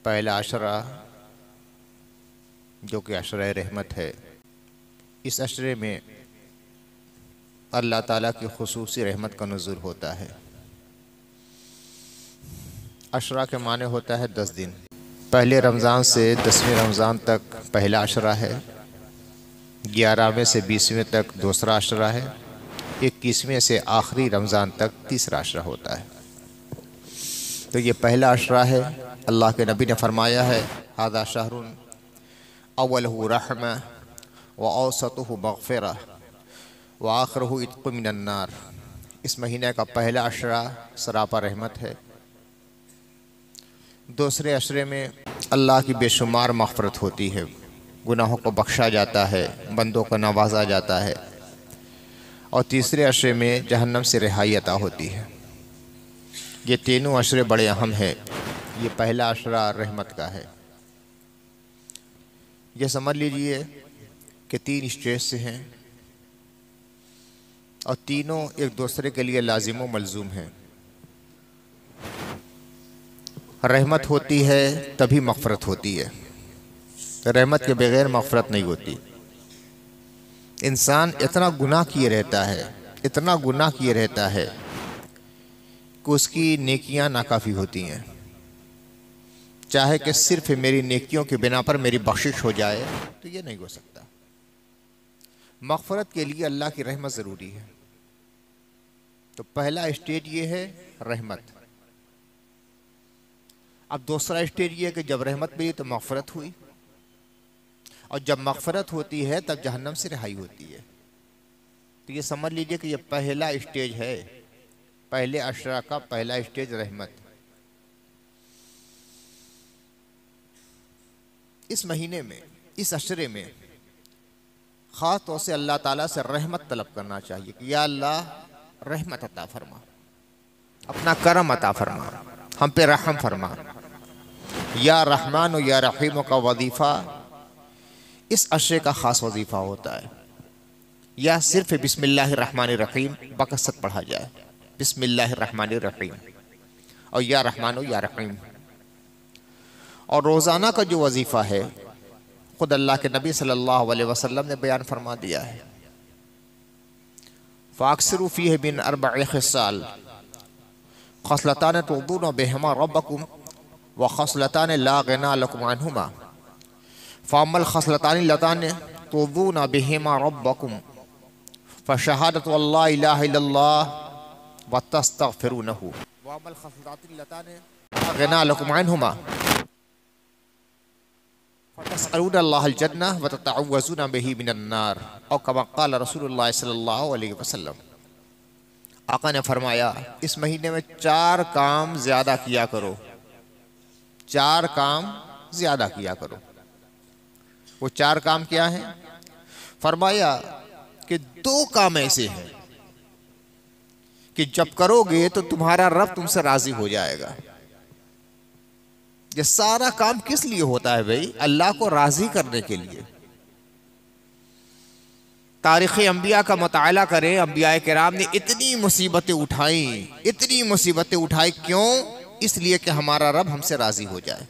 पहला अशरा जो कि अशरा रहमत है, इस अशरे में अल्लाह ताला की खुसूसी रहमत का नुज़ूल होता है। अशरा के माने होता है 10 दिन। पहले रमज़ान से 10वें रमज़ान तक पहला अशरा है, 11वें से 20वें तक दूसरा अशरा है, 21वें से आखिरी रमज़ान तक तीसरा अशरा होता है। तो ये पहला अशरा है। अल्लाह के नबी ने फरमाया है, हादा शहरुन अव्वलहु रहमा व औसतुहु मग़फ़िरा व आखिरुहु इत्क़ु मिनन नार। इस महीने का पहला अशरा सरापा रहमत है। दूसरे अशरे में अल्लाह की बेशुमार मग़फ़िरत होती है, गुनाहों को बख्शा जाता है, बंदों को नवाजा जाता है। और तीसरे अशरे में जहन्नम से रिहाई अता होती है। ये तीनों अशरे बड़े अहम हैं। ये पहला अशरा रहमत का है। ये समझ लीजिए कि 3 स्टेज से हैं और तीनों एक दूसरे के लिए लाजिम व मलजूम हैं। रहमत होती है तभी मग़फ़िरत होती है, रहमत के बगैर मग़फ़िरत नहीं होती। इंसान इतना गुनाह किए रहता है, इतना गुनाह किए रहता है कि उसकी नेकियां नाकाफ़ी होती हैं। चाहे कि सिर्फ मेरी नेकियों की बिना पर मेरी बख्शिश हो जाए तो ये नहीं हो सकता। मग़फ़िरत के लिए अल्लाह की रहमत ज़रूरी है। तो पहला स्टेज ये है रहमत। अब दूसरा स्टेज ये है कि जब रहमत मिली तो मग़फ़िरत हुई, और जब मग़फ़िरत होती है तब जहन्नम से रिहाई होती है। तो ये समझ लीजिए कि ये पहला स्टेज है, पहले अशरा का पहला स्टेज रहमत। इस महीने में, इस अशरे में ख़ास तौर से अल्लाह ताला से रहमत तलब करना चाहिए कि या अल्लाह रहमत अता फरमा, अपना करम अता फरमा, हम पे रहम फरमा। या रहमान व या रहीम का वजीफ़ा इस अशरे का ख़ास वजीफ़ा होता है। या सिर्फ बिस्मिल्लाहिर्रहमानिर्रहीम बकसरत पढ़ा जाए, बिस्मिल्लाहिर्रहमानिर्रहीम और या रहमान व या रहीम। और रोज़ाना का जो वजीफ़ा है खुद अल्लाह के नबी सल्लल्लाहु अलैहि वसल्लम ने बयान फरमा दिया है, फ़ाक्सिरू फ़ीहि मिन अर्बइ ख़िसाल ख़स्लतान तुदून बिहिमा रब्बकुम व ख़स्लतान ला गिना लकुम अन्हुमा फ़अम्मल ख़स्लतान लतान तुदून बिहिमा रब्बकुम फ़शहादतु अल्ला इलाहा इल्लल्लाह व तस्तग़फिरूनहु व अम्मल ख़स्लतान लतान ला गिना लकुम अन्हुमा फ़तस्अलूनल्लाहल जन्नह व ततअव्वज़ून बिही मिनन नार और कमा क़ाल रसूलुल्लाह सल्लल्लाहु अलैहि वसल्लम। आका ने फरमाया, इस महीने में 4 काम ज़्यादा किया करो, 4 काम ज़्यादा किया करो। वो 4 काम क्या हैं? फरमाया कि 2 काम ऐसे हैं कि जब करोगे तो तुम्हारा रब तुमसे राज़ी हो जाएगा। ये सारा काम किस लिए होता है भाई? अल्लाह को राज़ी करने के लिए। तारीख़ अंबिया का मुताला करें, अंबिया किराम ने इतनी मुसीबतें उठाई, इतनी मुसीबतें उठाई, क्यों? इसलिए कि हमारा रब हमसे राज़ी हो जाए।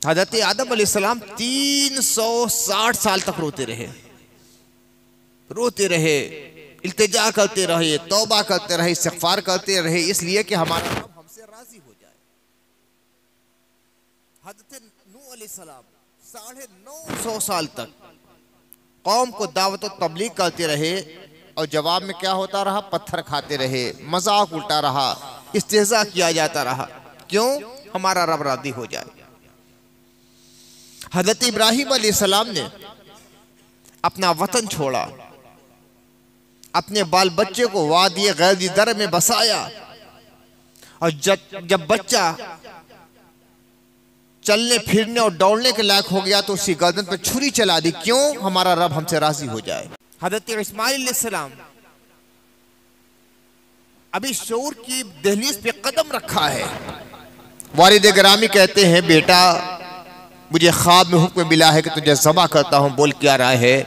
हज़रत आदम अलैहिस्सलाम 360 साल तक रोते रहे, इल्तिजा करते रहे, तौबा करते रहे, इस्तिग़फ़ार करते रहे, इसलिए कि हमारा रब हमसे राज़ी हो जाए। हज़रत नूह अलैहिस्सलाम 950 साल तक कौम को दावत और तबलीग करते रहे और जवाब में क्या होता रहा? पत्थर खाते रहे, मजाक उल्टा रहा, इस्तेज़ा किया जाता रहा। क्यों? हमारा रब राज़ी हो जाए। हज़रत इब्राहीम अलैहिस्सलाम ने अपना वतन छोड़ा, अपने बाल बच्चे को वादी गैर दर में बसाया, और जब बच्चा चलने फिरने और दौड़ने के लायक हो गया तो उसकी गर्दन पर छुरी चला दी। क्यों? हमारा रब हमसे राज़ी हो जाए। हज़रत इस्माइल अलैहिस्सलाम अभी शऊर की दहलीज पे कदम रखा है। वालिद गिरामी कहते हैं, बेटा मुझे ख्वाब में हुक्म मिला है कि तुझे ज़बा करता हूं, बोल क्या राय है?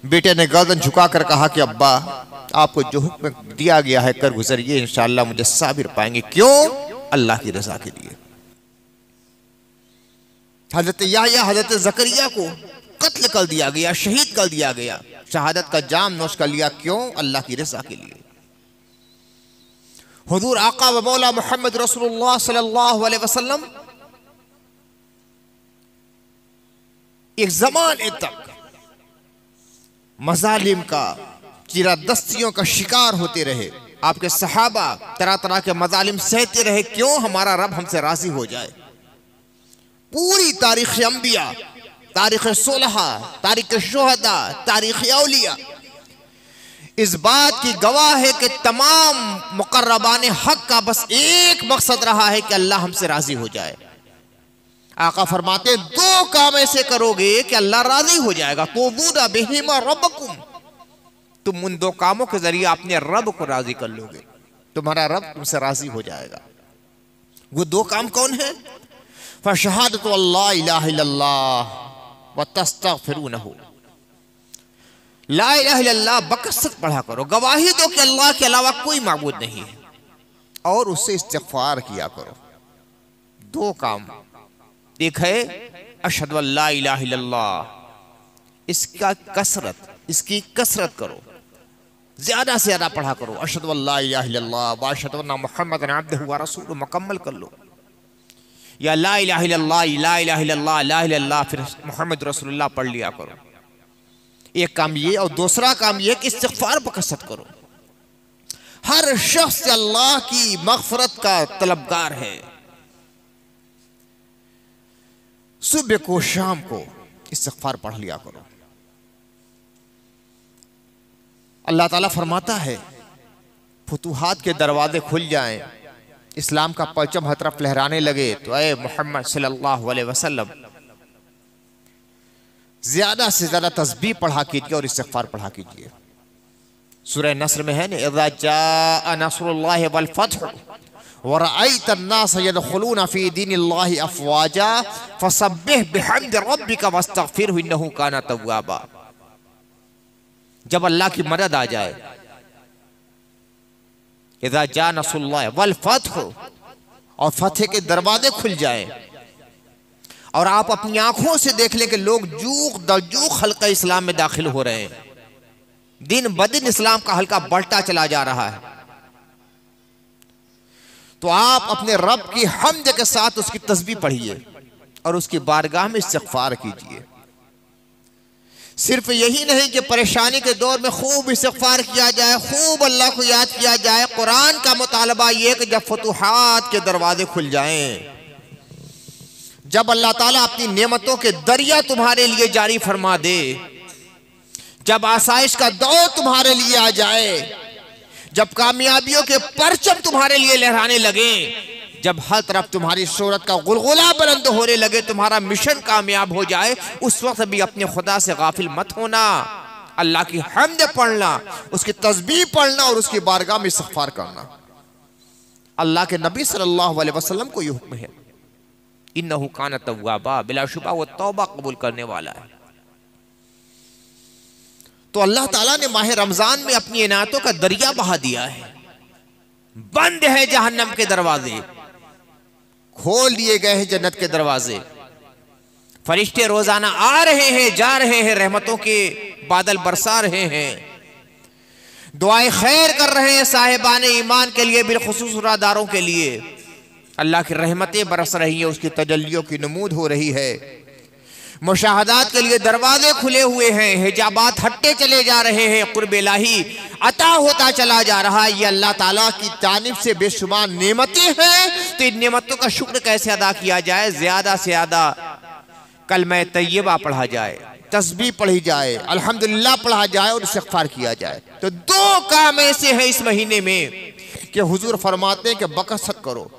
बेटे ने गर्दन झुकाकर कहा कि अब्बा आपको जो हुक्म दिया गया है कर गुजरिए, इंशाअल्लाह मुझे साबिर पाएंगे। क्यों? अल्लाह की रजा के लिए। हजरत याह्या हजरत ज़करिया को कत्ल कर दिया गया, शहीद कर दिया गया, शहादत का जाम नोश कर लिया, क्यों? अल्लाह की रजा के लिए। हुजूर आका व मौला मोहम्मद रसूलुल्लाह सल्लल्लाहु अलैहि वसल्लम एक ज़माने तक मज़ालिम का, चिरादस्तियों का शिकार होते रहे। आपके सहाबा तरह तरह के मज़ालिम सहते रहे, क्यों? हमारा रब हमसे राजी हो जाए। पूरी तारीख़ अंबिया, तारीख़ सोलहा, तारीख़ शुहदा, तारीख़ औलिया इस बात की गवाह है कि तमाम मुकर्रबान हक का बस एक मकसद रहा है कि अल्लाह हमसे राजी हो जाए। आका फरमाते, दो काम ऐसे करोगे कि अल्लाह राजी हो जाएगा। तो बूदा बिहिमा रब्बकुम, तुम उन दो कामों के जरिए अपने रब को राजी कर लोगे, तुम्हारा रब तुमसे राजी हो जाएगा। वो दो काम कौन है? फशहादतु अल्ला इलाहा इल्लल्लाह व तस्तगफिरूनहु, ला इलाहा इल्लल्लाह बकसरत पढ़ा करो, गवाही दो कि अल्लाह के अलावा कोई माबूद नहीं है, और उससे इस्तिग़फ़ार किया करो। दो काम, एक है अशहदु अल्ला इलाहा इल्लल्लाह, इसकी कसरत करो, ज्यादा से ज्यादा पढ़ा करो। अशहदु अल्ला इलाहा इल्लल्लाह व अशहदु अन्ना मुहम्मदन अब्दुहु व रसूलुहु मुकम्मल कर लो। या ला इलाहा इल्लल्लाह, ला इलाहा इल्लल्लाह, ला इलाहा इल्लल्लाह, फिर मुहम्मद रसूलुल्लाह पढ़ लिया करो। एक काम ये, और दूसरा काम ये कि इस्तिग़फ़ार पर कसरत करो। हर शख्स अल्लाह की मग़फ़िरत का तलबगार है। सुबह को शाम को इस्तिग़फ़ार पढ़ लिया करो। अल्लाह ताला फरमाता है, फुतूहात के दरवाजे खुल जाएं, इस्लाम का परचम हर तरफ लहराने लगे, तो ऐ मोहम्मद सल्लल्लाहु अलैहि वसल्लम ज्यादा से ज्यादा तस्बीह पढ़ा कीजिए और इस्तिग़फ़ार पढ़ा कीजिए। सूरह नस्र में है ना, इज़ा जाअ नस्रुल्लाहि वल फ़त्ह व रअयत अन्नास यदख़ुलूना फ़ी दीनिल्लाहि अफ़वाजा फ़सब्बिह बिहम्दि रब्बिका वस्तग़फ़िरहु इन्नहु काना तव्वाबा। जब अल्लाह की मदद आ जाए, इज़ा जाअ नस्रुल्लाहि वल फ़त्ह, और फतह के दरवाजे खुल जाए, और आप अपनी आंखों से देख लें कि लोग जूक दजूक हल्का इस्लाम में दाखिल हो रहे हैं, दिन ब दिन इस्लाम का हल्का बढ़ता चला जा रहा है, तो आप अपने रब की हम्द के साथ उसकी तस्बीह पढ़िए और उसकी बारगाह में इस्तिग़फ़ार कीजिए। सिर्फ यही नहीं कि परेशानी के दौर में खूब इस्तिग़फ़ार किया जाए, खूब अल्लाह को याद किया जाए। कुरान का मुतालबा यह कि जब फतूहात के दरवाजे खुल जाएं, जब अल्लाह ताला अपनी नेमतों के दरिया तुम्हारे लिए जारी फरमा दे, जब आसाइश का दौर तुम्हारे लिए आ जाए, जब कामयाबियों के परचम तुम्हारे लिए लहराने लगे, जब हर तरफ तुम्हारी शोहरत का गुलगुला बुलंद होने लगे, तुम्हारा मिशन कामयाब हो जाए, उस वक्त भी अपने खुदा से गाफिल मत होना। अल्लाह की हम्द पढ़ना, उसकी तस्बीह पढ़ना और उसकी बारगाह में इस्तिग़फ़ार करना। अल्लाह के नबी सल्लल्लाहु अलैहि वसल्लम को यह हुक्म है, इन्नहु काना तव्वाबा, बिलाशुबा वो तौबा कबूल करने वाला है। तो अल्लाह ताला ने माह रमजान में अपनी इनायतों का दरिया बहा दिया है। बंद है जहन्नम के दरवाजे, खोल दिए गए हैं जन्नत के दरवाजे। फरिश्ते रोजाना आ रहे हैं, जा रहे हैं, रहमतों के बादल बरसा रहे हैं, दुआएं खैर कर रहे हैं साहिबान ईमान के लिए, बिलखुसूस रोज़ादारों के लिए। अल्लाह की रहमतें बरस रही है, उसकी तजल्लियों की नमूद हो रही है। मुशाहदात के लिए दरवाजे खुले हुए हैं, हिजाबात हटते चले जा रहे हैं, कुर्ब इलाही अता होता चला जा रहा है। ये अल्लाह ताला की जानिब से बेशुमार नेमतें हैं। तो इन नेमतों का शुक्र कैसे अदा किया जाए? ज्यादा से ज्यादा कलमा तय्यबा पढ़ा जाए, तस्बीह पढ़ी जाए, अल्हम्दुलिल्लाह पढ़ा जाए और इस्तिग़फ़ार किया जाए। तो दो काम ऐसे हैं इस महीने में कि हुजूर फरमाते हैं कि बकसरत करो,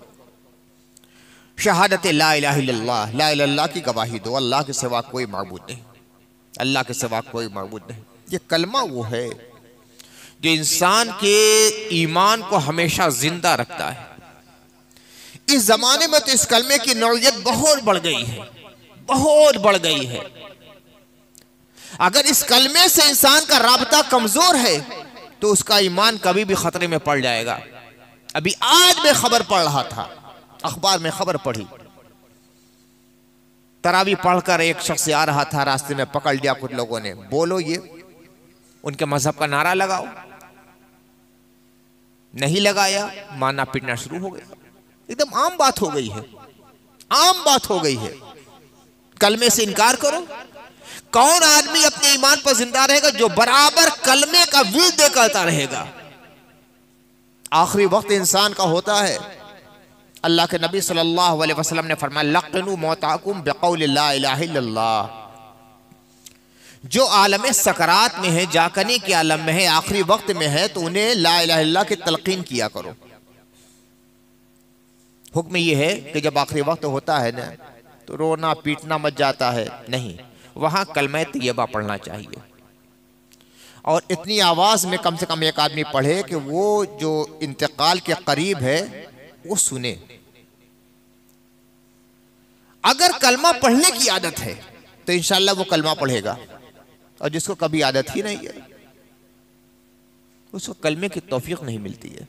शहादत ला इलाहा इल्लल्लाह, ला इलाहा इल्लल्लाह की गवाही दो, अल्लाह के सिवा कोई माबूद नहीं, अल्लाह के सिवा कोई माबूद नहीं। ये कलमा वो है जो इंसान के ईमान को हमेशा जिंदा रखता है। इस जमाने में तो इस कलमे की नौयत बहुत बढ़ गई है, बहुत बढ़ गई है। अगर इस कलमे से इंसान का राबता कमजोर है तो उसका ईमान कभी भी खतरे में पड़ जाएगा। अभी आज मैं खबर पढ़ रहा था अखबार में खबर पढ़ी, तरावी पढ़कर एक शख्स आ रहा था, रास्ते में पकड़ लिया कुछ लोगों ने, बोलो ये उनके मजहब का नारा लगाओ, नहीं लगाया, मारना पीटना शुरू हो गया। एकदम आम बात हो गई है, आम बात हो गई है। कलमे से इनकार करो। कौन आदमी अपने ईमान पर जिंदा रहेगा जो बराबर कलमे का विरोध करता रहेगा? आखिरी वक्त इंसान का होता है। अल्लाह के नबी सल्लल्लाहु अलैहि वसल्लम ने फरमाया, लक़नु मौताकुम बिक़ौलि ला इलाहा इल्लल्लाह। जो आलम सकरात में है, जाकने के आलम में है, आखिरी वक्त में है, तो उन्हें ला इलाहा इल्लल्लाह की तलकीन किया करो। हुक्म यह है कि जब आखिरी वक्त होता है ना, तो रोना पीटना मच जाता है, नहीं, वहां कलमा तैयबा पढ़ना चाहिए। और इतनी आवाज में कम से कम एक आदमी पढ़े कि वो जो इंतकाल के करीब है वो सुने। अगर कलमा पढ़ने की आदत है तो इंशाल्लाह वो कलमा पढ़ेगा, और जिसको कभी आदत ही नहीं है उसको कलमे की तौफीक नहीं मिलती है।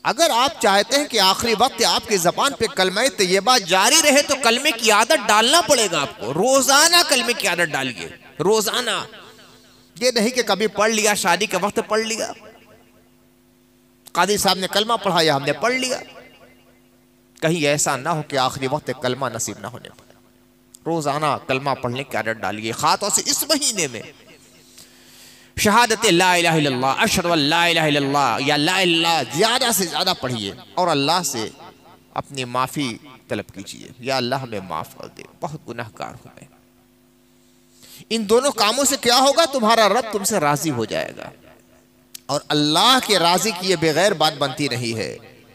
अगर आप चाहते हैं कि आखिरी वक्त आपकी जबान पे कलमा तैयबा जारी रहे तो कलमे की आदत डालना पड़ेगा आपको। रोजाना कलमे की आदत डालिए, रोजाना। ये नहीं कि कभी पढ़ लिया, शादी के वक्त पढ़ लिया, कादी साहब ने कलमा पढ़ाया हमने पढ़ लिया। कहीं ऐसा ना हो कि आखिरी वक्त कलमा नसीब ना होने पाए। रोजाना कलमा पढ़ने की आदत डालिए। खातों से इस महीने में शहादत ला इलाहा इल्लल्लाह, अशहदु अन ला इलाहा इल्लल्लाह या ला इलाहा ज्यादा से ज्यादा पढ़िए और अल्लाह से अपनी माफी तलब कीजिए। या अल्लाह हमें माफ कर दे, बहुत गुनाहगार हूं मैं। इन दोनों कामों से क्या होगा? तुम्हारा रब तुमसे राजी हो जाएगा। और अल्लाह के राजी किए बगैर बात बनती नहीं है।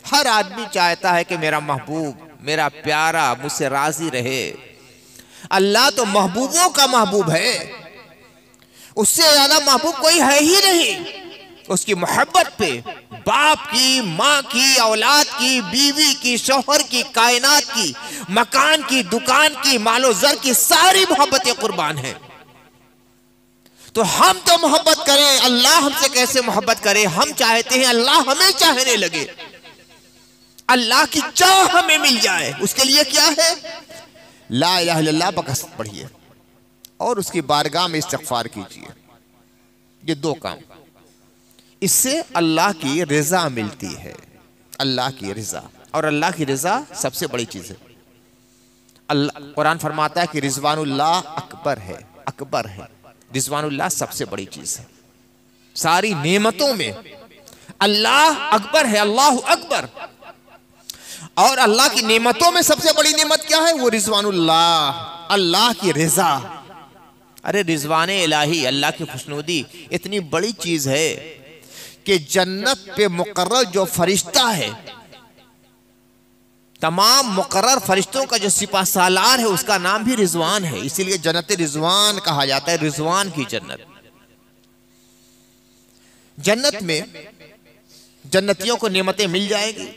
हर आदमी चाहता है कि मेरा महबूब, मेरा प्यारा मुझसे राजी रहे। अल्लाह तो महबूबों का महबूब है, उससे ज्यादा महबूब कोई है ही नहीं। उसकी मोहब्बत पे बाप की, माँ की, औलाद की, बीवी की, शौहर की, कायनात की, मकान की, दुकान की, मालो जर की, सारी मोहब्बतें कुर्बान हैं। तो हम तो मोहब्बत करें, अल्लाह हमसे कैसे मोहब्बत करे? हम चाहते हैं अल्लाह हमें चाहने लगे, अल्लाह की चाह हमें मिल जाए। उसके लिए क्या है? ला इलाहा इल्लल्लाह बकसरत पढ़िए और उसकी बारगाह में इस्तिग़फ़ार कीजिए। ये दो काम, इससे अल्लाह की रिजा मिलती है। अल्लाह की रिजा, और अल्लाह की रिजा सबसे बड़ी चीज है। अल्लाह कुरान फरमाता है कि रिज़वानुल्लाह अकबर है, अकबर है। रिज़वानुल्लाह सबसे बड़ी चीज है। सारी नेमतों में अल्लाह अकबर है, अल्लाह अकबर। और अल्लाह की नेमतों में सबसे बड़ी नेमत क्या है? वो रिज़वानुल्लाह, अल्लाह की रिजा। अरे रिज़वान इलाही, अल्लाह की खुशनुदी इतनी बड़ी चीज है कि जन्नत पे मुकर्रर जो फरिश्ता है, तमाम मुकर्रर फरिश्तों का जो सिपा सालार है, उसका नाम भी रिज़वान है। इसीलिए जन्नत रिज़वान कहा जाता है, रिज़वान की जन्नत। जन्नत में जन्नतियों को नेमतें मिल जाएगी।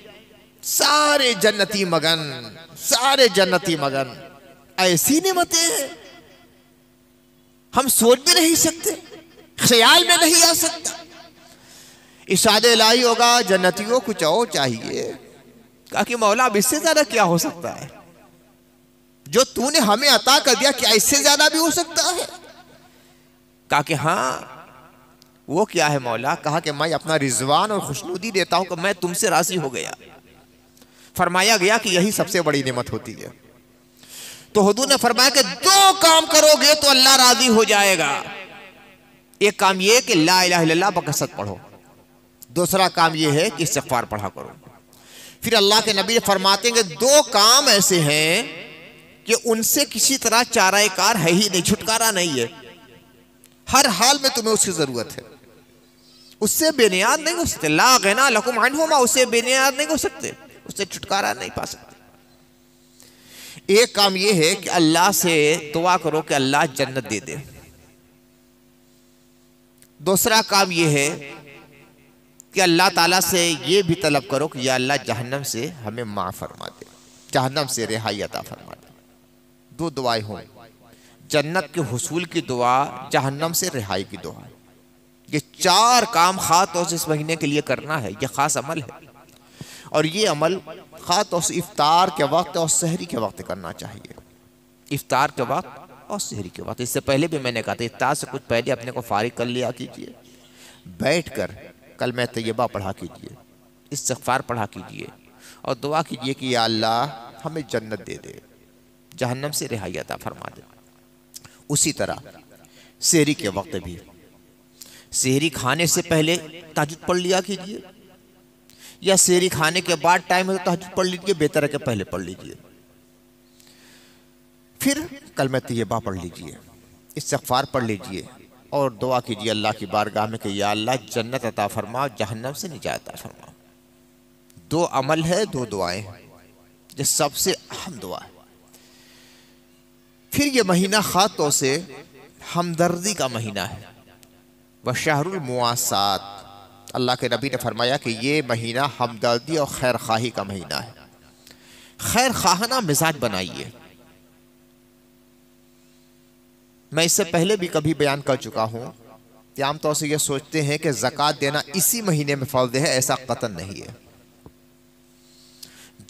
सारे जन्नती मगन, सारे जन्नती मगन। ऐसी नेमतें हैं हम सोच भी नहीं सकते, ख्याल में नहीं आ सकता। इरशाद इलाही होगा, जन्नतियों कुछ और चाहिए। कहा कि मौला अब इससे ज्यादा क्या हो सकता है? जो तूने हमें अता कर दिया, क्या इससे ज्यादा भी हो सकता है? कहा कि हाँ। वो क्या है मौला? कहा कि मैं अपना रिज़वान और खुशनुदी देता हूं कि मैं तुमसे राजी हो गया। फरमाया गया कि यही सबसे बड़ी नेमत होती है। तो हुजूर ने फरमाया कि दो काम करोगे तो अल्लाह राजी हो जाएगा। एक काम यह कि ला इलाहा इल्लल्लाह बकसरत पढ़ो, दूसरा काम यह है कि इस्तिग़फ़ार पढ़ा करो। फिर अल्लाह के नबी फरमाते हैं कि दो काम ऐसे हैं कि उनसे किसी तरह चाराकार है ही नहीं, छुटकारा नहीं है। हर हाल में तुम्हें उसकी जरूरत है, उससे बेनियाद नहीं हो सकते। ला गिना लकुम अन्हुमा, उससे बेनियाद नहीं हो सकते, उससे छुटकारा नहीं पा सकते। एक काम यह है कि अल्लाह से दुआ करो कि अल्लाह जन्नत दे दे। दूसरा काम यह है कि अल्लाह ताला से ये भी तलब करो कि या अल्लाह जहन्नम से हमें माफ़ फरमा दे, जहन्नम से रिहाई अता फरमा दे। दो दुआएं हों, जन्नत के हुसूल की दुआ, जहन्नम से रिहाई की दुआ। ये चार काम खास तौर से इस महीने के लिए करना है, ये खास अमल है। और ये अमल खास से इफ्तार के वक्त और सहरी के वक्त करना चाहिए। इफ्तार के वक्त और सहरी के वक्त। इससे पहले भी मैंने कहा था इफ्तार से कुछ पहले अपने को फारिग कर लिया कीजिए, बैठकर कलमा तैयबा पढ़ा कीजिए, इस्तिग़फ़ार पढ़ा कीजिए और दुआ कीजिए कि या अल्लाह हमें जन्नत दे दे, जहन्नम से रिहाई अता फरमा दे। उसी तरह सहरी के वक्त भी सहरी खाने से पहले तहज्जुद पढ़ लिया कीजिए, या सहरी खाने के बाद टाइम है तो तहज्जुद पढ़ लीजिए, बेहतर है कि पहले पढ़ लीजिए। फिर कलमा तैयबा पढ़ लीजिए, इस्तिग़फ़ार पढ़ लीजिए और दुआ कीजिए अल्लाह की बारगाह में कि या अल्लाह जन्नत अता फरमा, जहन्नम से निजात अता फरमा। दो अमल है, दो दुआएं हैं, जो सबसे अहम दुआ है। फिर ये महीना खास तौर से हमदर्दी का महीना है। वह शहरुल मुआसात, अल्लाह के नबी ने फरमाया कि ये महीना हमदर्दी और खैर खाही का महीना है। खैर खाना मिजाज बनाइए। मैं इससे पहले भी कभी बयान कर चुका हूं कि आमतौर से ये सोचते हैं कि ज़कात देना इसी महीने में फर्ज है, ऐसा कतन नहीं है।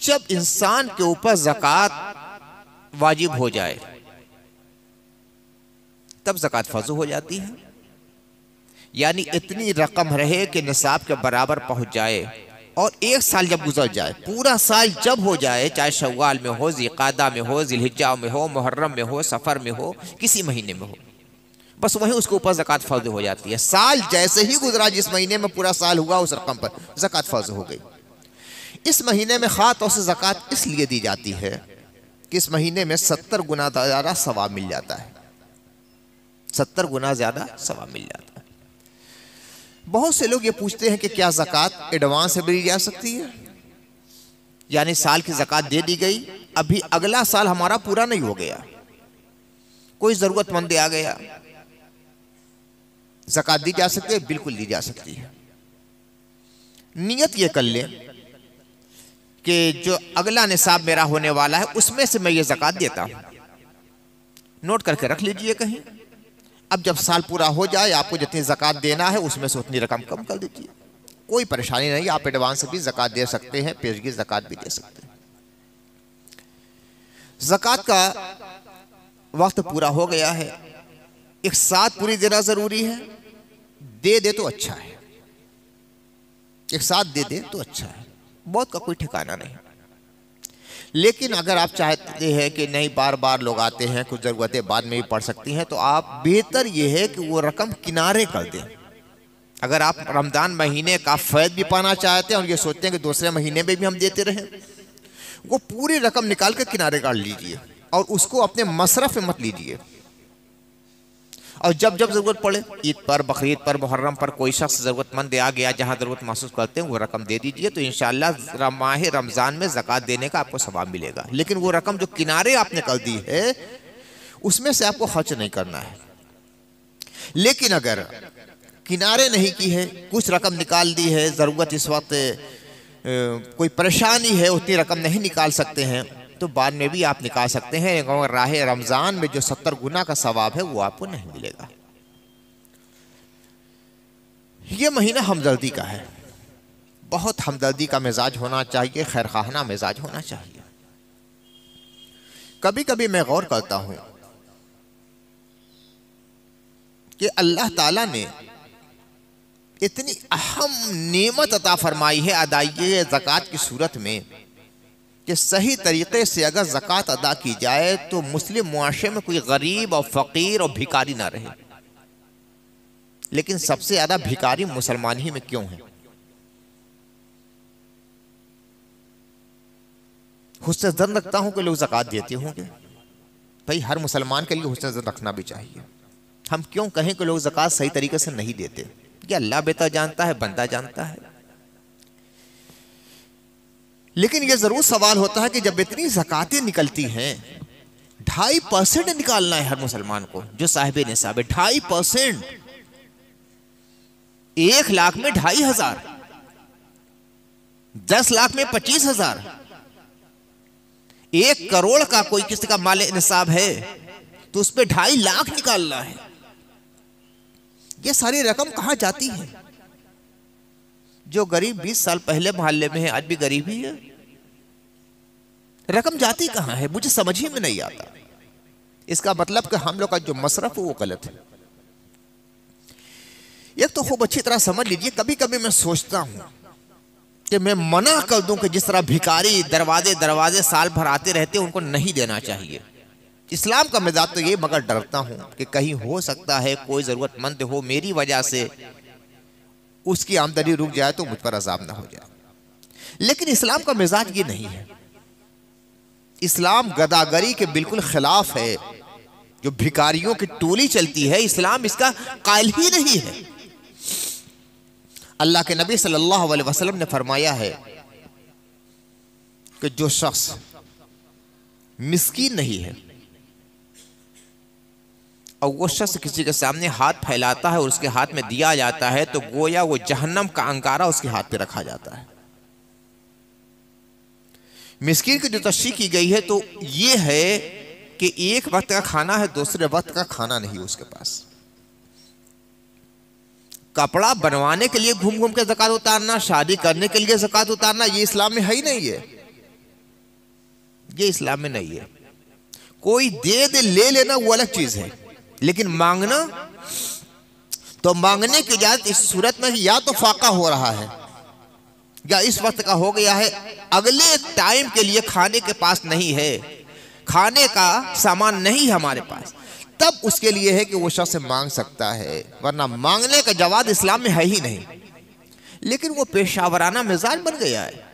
जब इंसान के ऊपर ज़कात वाजिब हो जाए तब ज़कात फर्ज हो जाती है, यानी इतनी रकम रहे कि निसाब के बराबर पहुंच जाए और एक साल जब गुजर जाए, पूरा साल जब हो जाए, चाहे शव्वाल में हो, ज़िलक़ादा में हो, ज़िलहिज्जा में हो, मुहर्रम में हो, सफ़र में हो, किसी महीने में हो, बस वहीं उसके ऊपर ज़कात फ़र्ज़ हो जाती है। साल जैसे ही गुजरा, जिस महीने में पूरा साल हुआ, उस रकम पर ज़कात फ़र्ज़ हो गई। इस महीने में ख़ास तौर से ज़कात इसलिए दी जाती है कि इस महीने में 70 गुना ज़्यादा सवाब मिल जाता है, 70 गुना ज़्यादा सवाब मिल जाता है। बहुत से लोग ये पूछते हैं कि क्या ज़कात एडवांस में दी जा सकती है, यानी साल की ज़कात दे दी गई, अभी अगला साल हमारा पूरा नहीं हो गया, कोई ज़रूरतमंद आ गया, ज़कात दी जा सकती है? बिल्कुल दी जा सकती है। नियत ये कर ले कि जो अगला निसाब मेरा होने वाला है उसमें से मैं ये ज़कात देता हूं, नोट करके रख लीजिए कहीं। अब जब साल पूरा हो जाए, आपको जितनी ज़कात देना है उसमें से उतनी रकम कम कर दीजिए, कोई परेशानी नहीं। आप एडवांस भी ज़कात दे सकते हैं, पेशगी ज़कात भी दे सकते हैं। ज़कात का वक्त पूरा हो गया है, एक साथ पूरी देना ज़रूरी है। दे तो अच्छा है, एक साथ दे तो अच्छा है, बहुत का कोई ठिकाना नहीं। लेकिन अगर आप चाहते हैं कि नहीं बार बार लोग आते हैं, कुछ ज़रूरतें बाद में भी पड़ सकती हैं, तो आप बेहतर यह है कि वो रकम किनारे कर दें। अगर आप रमज़ान महीने का फ़ैद भी पाना चाहते हैं और ये सोचते हैं कि दूसरे महीने में भी हम देते रहें, वो पूरी रकम निकाल कर किनारे कर लीजिए और उसको अपने मसरफ में मत लीजिए। और जब जब ज़रूरत पड़े, ईद पर, बकरीद पर, मुहर्रम पर, कोई शख्स ज़रूरतमंद आ गया, जहाँ ज़रूरत महसूस करते हैं वो रकम दे दीजिए, तो इंशाअल्लाह माह रमज़ान में ज़कात देने का आपको सवाब मिलेगा। लेकिन वो रकम जो किनारे आपने कर दी है उसमें से आपको खर्च नहीं करना है। लेकिन अगर किनारे नहीं की है, कुछ रकम निकाल दी है, ज़रूरत इस वक्त कोई परेशानी है, उतनी रकम नहीं निकाल सकते हैं, तो बाद में भी आप निकाल सकते हैं। राह रमज़ान में जो 70 गुना का सवाब है वो आपको नहीं मिलेगा। ये महीना हमदर्दी का है, बहुत हमदर्दी का मिजाज होना चाहिए, खैरखाना मिजाज होना चाहिए। कभी कभी मैं गौर करता हूं कि अल्लाह ताला ने इतनी अहम नेमत अता फरमाई है अदायगी ज़कात की सूरत में कि सही तरीक़े से अगर ज़कात अदा की जाए तो मुस्लिम मुआशरे में कोई गरीब और फ़कीर और भिखारी ना रहे। लेकिन सबसे ज़्यादा भिखारी मुसलमान ही में क्यों है? हुस्न ज़न रखता हूं कि लोग ज़कात देते होंगे, भाई हर मुसलमान के लिए हुस्न ज़न रखना भी चाहिए। हम क्यों कहें कि लोग ज़कात सही तरीके से नहीं देते? ये अल्लाह बेहतर जानता है, बंदा जानता है। लेकिन यह जरूर सवाल होता है कि जब इतनी ज़कातें निकलती हैं, 2.5% निकालना है हर मुसलमान को जो साहिब निसाब है, 2.5%। 1 लाख में 2,500, 10 लाख में 25,000, 1 करोड़ का कोई किसी का माल निसाब है तो उस पर 2.5 लाख निकालना है। ये सारी रकम कहां जाती है? जो गरीब 20 साल पहले मोहल्ले में है आज भी गरीब ही है। रकम जाती कहां है, मुझे समझ ही में नहीं आता। इसका मतलब कि हम लोग का जो मसरफ है वो गलत है। एक तो खूब अच्छी तरह समझ लीजिए, कभी कभी मैं सोचता हूं कि मैं मना कर दूं कि जिस तरह भिखारी दरवाजे दरवाजे साल भर आते रहते हैं उनको नहीं देना चाहिए। इस्लाम का मिजाज तो ये, मगर डरता हूं कि कहीं हो सकता है कोई जरूरतमंद हो, मेरी वजह से उसकी आमदनी रुक जाए तो मुझ पर अजाब ना हो जाए। लेकिन इस्लाम का मिजाज ये नहीं है। इस्लाम गदागरी के बिल्कुल खिलाफ है। जो भिखारियों की टोली चलती है, इस्लाम इसका कायल ही नहीं है। अल्लाह के नबी सल्लल्लाहु अलैहि वसल्लम ने फरमाया है कि जो शख्स मिस्कीन नहीं है और वो शख्स किसी के सामने हाथ फैलाता है और उसके हाथ में दिया जाता है तो गोया वो जहन्नम का अंगारा उसके हाथ पे रखा जाता है। मिस्कीन की जो तशरीह की गई है तो ये है कि एक वक्त का खाना है, दूसरे वक्त का खाना नहीं उसके पास। कपड़ा बनवाने के लिए घूम घूम के ज़कात उतारना, शादी करने के लिए ज़कात उतारना, ये इस्लाम में है ही नहीं है। ये इस्लाम में नहीं है। कोई दे दे ले लेना वो अलग चीज है, लेकिन मांगना तो मांगने की इजाजत इस सूरत में या तो फाका हो रहा है या इस वक्त का हो गया है, अगले टाइम के लिए खाने के पास नहीं है, खाने का सामान नहीं है हमारे पास, तब उसके लिए है कि वो शख्स मांग सकता है, वरना मांगने का जवाब इस्लाम में है ही नहीं। लेकिन वो पेशावराना मिजाज बन गया है।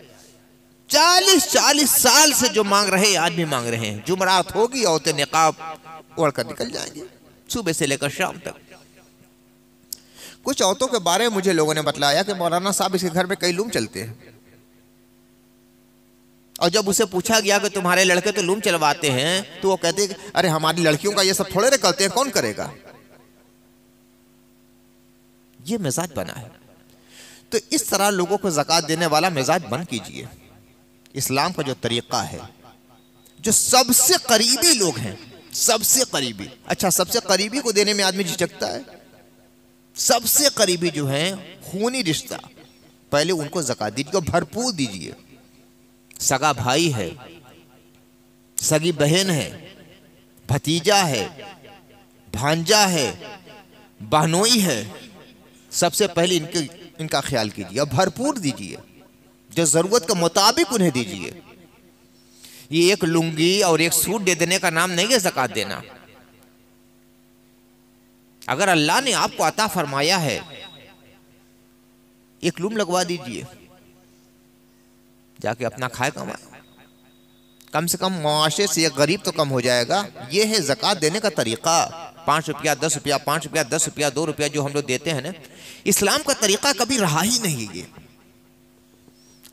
40-40 साल से जो मांग रहे आज भी मांग रहे हैं। जुमरात होगी औरतें निकाब ओढ़कर निकल जाएंगे सुबह से लेकर शाम तक। कुछ औरतों के बारे में मुझे लोगों ने बतलाया कि मौलाना साहब इसके घर में कई लूम चलते हैं, और जब उसे पूछा गया कि तुम्हारे लड़के तो लूम चलवाते हैं तो वो कहते हैं अरे हमारी लड़कियों का ये सब थोड़े ना करते हैं, कौन करेगा। ये मिजाज बना है। तो इस तरह लोगों को ज़कात देने वाला मिजाज बंद कीजिए। इस्लाम का जो तरीका है, जो सबसे करीबी लोग हैं, सबसे करीबी, अच्छा सबसे करीबी को देने में आदमी झिझकता है। सबसे करीबी जो है खूनी रिश्ता, पहले उनको ज़कात दीजिए, भरपूर दीजिए। सगा भाई है, सगी बहन है, भतीजा है, भांजा है, बहनोई है, सबसे पहले इनका ख्याल कीजिए और भरपूर दीजिए, जो जरूरत के मुताबिक उन्हें दीजिए। ये एक लुंगी और एक सूट दे देने का नाम नहीं है ज़कात देना। अगर अल्लाह ने आपको अता फरमाया है, एक लूम लगवा दीजिए, जाके अपना खाए कमाए, कम से कम मुआशरे से एक गरीब तो कम हो जाएगा। ये है ज़कात देने का तरीका। 5 रुपया 10 रुपया, 5 रुपया 10 रुपया, 2 रुपया जो हम लोग देते हैं ना, इस्लाम का तरीका कभी रहा ही नहीं है। ये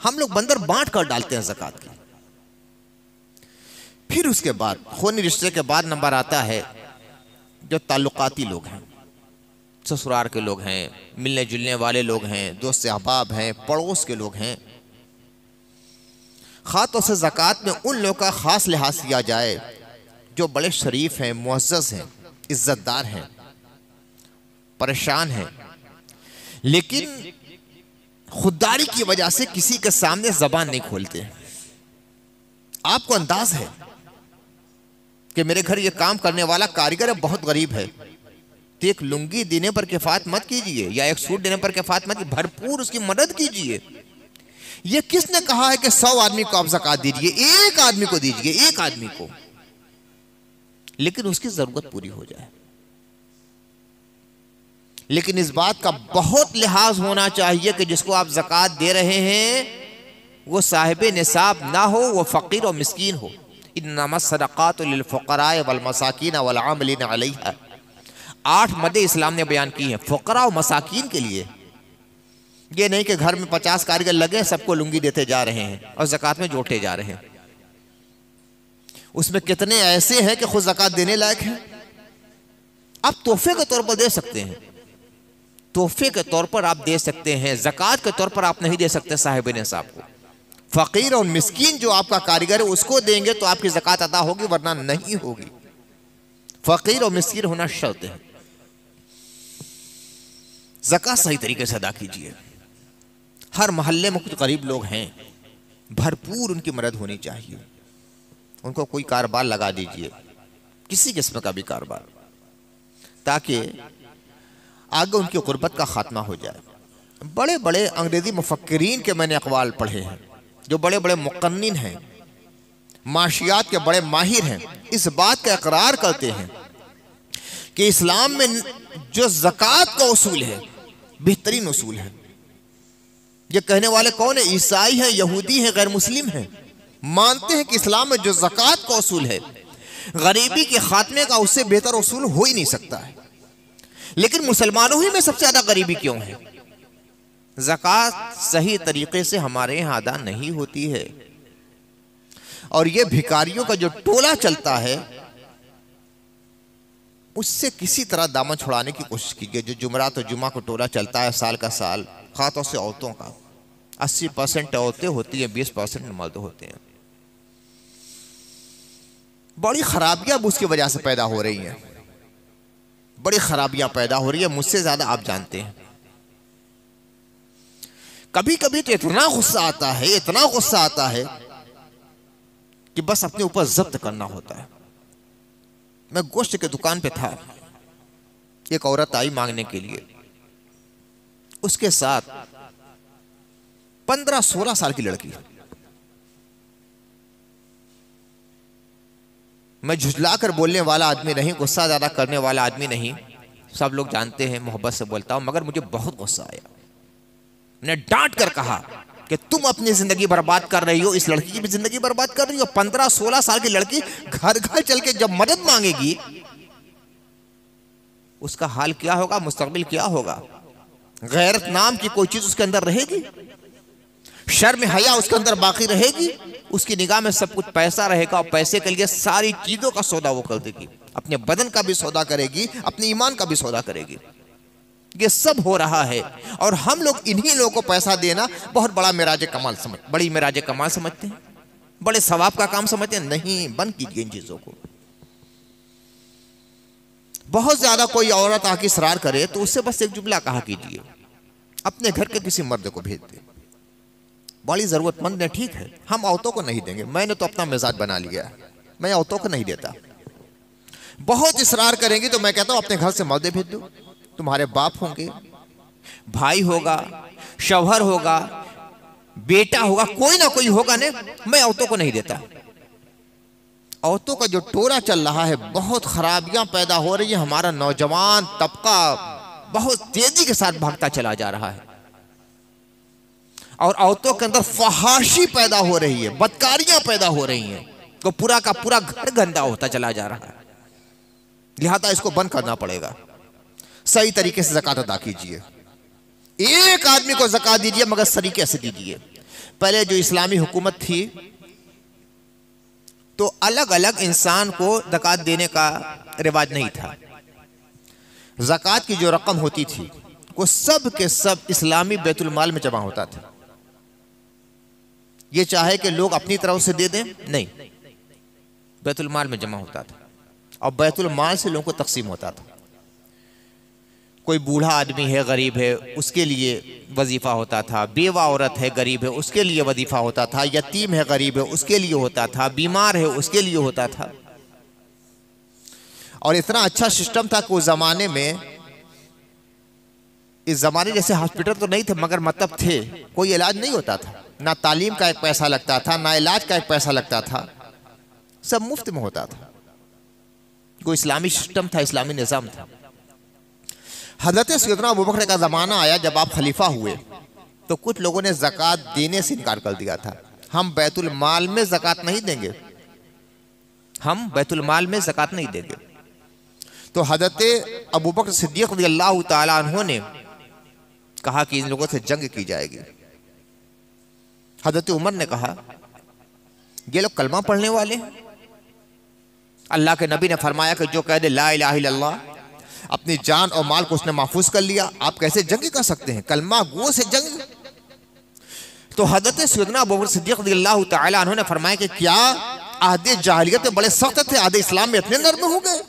हम लोग बंदर बांट कर डालते हैं ज़कात की। फिर उसके बाद खूनी रिश्ते के बाद नंबर आता है जो ताल्लुकाती लोग हैं, ससुराल के लोग हैं, मिलने जुलने वाले लोग हैं, दोस्त अहबाब हैं, पड़ोस के लोग हैं। खातों से ज़कात में उन लोगों का ख़ास लिहाज किया जाए जो बड़े शरीफ हैं, मुअज़्ज़ज़ हैं, इज़्ज़तदार हैं, परेशान हैं, लेकिन खुददारी की वजह से किसी के सामने ज़बान नहीं खोलते। आपको अंदाज है कि मेरे घर ये काम करने वाला कारीगर है, बहुत गरीब है, तो एक लुंगी देने पर किफ़ायत मत कीजिए या एक सूट देने पर किफ़ायत मत कीजिए, भरपूर उसकी मदद कीजिए। ये किसने कहा है कि 100 आदमी को आप ज़कात दीजिए? एक आदमी को दीजिए, एक आदमी को, लेकिन उसकी जरूरत पूरी हो जाए। लेकिन इस बात का बहुत लिहाज होना चाहिए कि जिसको आप ज़कात दे रहे हैं वो साहिब निसाब ना हो, वो फ़कीर और मिस्कीन हो। इन्नमा सदक़ातु लिल-फ़ुक़राए वल-मसाकीन वल-आमिलीन अलैहा। 8 मदे इस्लाम ने बयान की हैं फ़ुक़रा और मसाकीन के लिए। ये नहीं कि घर में 50 कारीगर लगे सबको लुंगी देते जा रहे हैं और ज़कात में जोड़ते जा रहे हैं। उसमें कितने ऐसे हैं कि खुद ज़कात देने लायक हैं। आप तोहफे के तौर पर दे सकते हैं, तोहफे के तौर पर आप दे सकते हैं, ज़कात के तौर पर आप नहीं दे सकते साहिब निसाब को। फ़कीर और मिस्कीन जो आपका कारीगर है उसको देंगे तो आपकी ज़कात अदा होगी, वरना नहीं होगी। फ़कीर और मिस्कीन होना शर्त है। ज़कात सही तरीके से अदा कीजिए। हर मोहल्ले में कुछ गरीब लोग हैं, भरपूर उनकी मदद होनी चाहिए। उनको कोई कारोबार लगा दीजिए, किसी किस्म का भी कारोबार, ताकि आगे उनकी गुर्बत का खात्मा हो जाए। बड़े बड़े अंग्रेजी मुफक्किरीन के मैंने अक़वाल पढ़े हैं, जो बड़े बड़े मुक़न्निन हैं, माशियात के बड़े माहिर हैं, इस बात का इकरार करते हैं कि इस्लाम में जो ज़कात का उसूल है बेहतरीन उसूल है। ये कहने वाले कौन है? ईसाई हैं, यहूदी हैं, गैर मुस्लिम हैं। मानते हैं कि इस्लाम में जो ज़कात का उसूल है, गरीबी के खात्मे का उससे बेहतर उसूल हो ही नहीं सकता है। लेकिन मुसलमानों ही में सबसे ज़्यादा गरीबी क्यों है? ज़कात सही तरीके से हमारे यहाँ अदा नहीं होती है, और ये भिखारियों का जो टोला चलता है उससे किसी तरह दामन छुड़ाने की कोशिश कीजिए। जो जुमरात और जुमा को टोला चलता है साल का साल, खातों से औरतों का 80% औरतें होती हैं, 20% मर्द होते हैं। बड़ी खराबियां उसकी वजह से पैदा हो रही हैं, बड़ी खराबियां पैदा हो रही है, मुझसे ज्यादा आप जानते हैं। कभी कभी तो इतना गुस्सा आता है, इतना गुस्सा आता है कि बस अपने ऊपर जब्त करना होता है। मैं गोश्त की दुकान पे था, एक औरत आई मांगने के लिए, उसके साथ 15-16 साल की लड़की। मैं झुझलाकर बोलने वाला आदमी नहीं, गुस्सा ज्यादा करने वाला आदमी नहीं, सब लोग जानते हैं, मोहब्बत से बोलता हूं, मगर मुझे बहुत गुस्सा आया। मैंने डांट कर कहा कि तुम अपनी जिंदगी बर्बाद कर रही हो, इस लड़की की भी जिंदगी बर्बाद कर रही हो। 15-16 साल की लड़की घर घर चल के जब मदद मांगेगी, उसका हाल क्या होगा, मुस्तकबिल क्या होगा? गैरत नाम की कोई चीज उसके अंदर रहेगी? शर्म हया उसके अंदर बाकी रहेगी? उसकी निगाह में सब कुछ पैसा रहेगा, और पैसे के लिए सारी चीजों का सौदा वो कर देगी। अपने बदन का भी सौदा करेगी, अपने ईमान का भी सौदा करेगी। ये सब हो रहा है, और हम लोग इन्हीं लोगों को पैसा देना बहुत बड़ा मिराज कमाल बड़ी मिराज कमाल समझते हैं, बड़े सवाब का काम समझते हैं। नहीं, बंद कीजिए इन चीजों को। बहुत ज्यादा कोई औरत आके इसरार करे तो उससे बस एक जुमला कहा कीजिए, अपने घर के किसी मर्द को भेज दे, बड़ी जरूरतमंद है, ठीक है, हम औरतों को नहीं देंगे। मैंने तो अपना मिजाज बना लिया है, मैं औरतों को नहीं देता। बहुत इसरार करेंगी तो मैं कहता हूं अपने घर से मर्दे भेज दो। तुम्हारे बाप होंगे, भाई होगा, शौहर होगा, बेटा होगा, कोई ना कोई होगा ने, मैं औरतों को नहीं देता। औरतों का जो टोला चल रहा है, बहुत खराबियां पैदा हो रही है। हमारा नौजवान तबका बहुत तेजी के साथ भागता चला जा रहा है, और औरतों के अंदर फहाशी पैदा हो रही है, बदकारियां पैदा हो रही हैं, तो पूरा का पूरा घर गंदा होता चला जा रहा है। लिहाजा इसको बंद करना पड़ेगा। सही तरीके से ज़कात अदा कीजिए, एक आदमी को ज़कात दीजिए, मगर सलीके से दीजिए। पहले जो इस्लामी हुकूमत थी तो अलग अलग इंसान को ज़कात देने का रिवाज नहीं था। ज़कात की जो रकम होती थी वो सब के सब इस्लामी बैतुल माल में जमा होता था। ये चाहे कि लोग अपनी तरफ से दे दें, नहीं, बैतुल माल में जमा होता था, और बैतुल माल से लोगों को तकसीम होता था। कोई बूढ़ा आदमी है, गरीब है, उसके लिए वजीफा होता था, बेवा औरत है, गरीब है, उसके लिए वजीफा होता था, यतीम है, गरीब है, उसके लिए होता था, बीमार है, उसके लिए होता था। और इतना अच्छा सिस्टम था कि उस जमाने में, इस जमाने जैसे हॉस्पिटल तो नहीं थे, मगर मतलब थे, कोई इलाज नहीं होता था, ना तालीम का एक पैसा लगता था, ना इलाज का एक पैसा लगता था, सब मुफ्त में होता था। कोई इस्लामी सिस्टम था, इस्लामी निज़ाम था। हज़रत सैयदना अबू बकर का ज़माना आया जब आप खलीफा हुए, तो कुछ लोगों ने ज़कात देने से इनकार कर दिया था। हम बैतुल माल में ज़कात नहीं देंगे, हम बैतुल माल में ज़कात नहीं देंगे। तो हज़रत अबू बकर सिद्दीक़ रज़ियल्लाहु ताला अन्हु ने कहा कि इन लोगों से जंग की जाएगी। हज़रत उमर ने कहा ये लोग कलमा पढ़ने वाले हैं, अल्लाह के नबी ने फरमाया कि जो कह दे ला इलाहा इल्लल्लाह, अपनी जान और माल को उसने महफूज कर लिया, आप कैसे जंग कर सकते हैं? कलमा गो से जंग। तो हज़रत सैयदना अबू बकर सिद्दीक़ रज़ियल्लाहु ताला अन्हु ने फरमाया कि क्या आधे जाहिलियत में बड़े सख्त थे, आधे इस्लाम में इतने नर्म हो गए?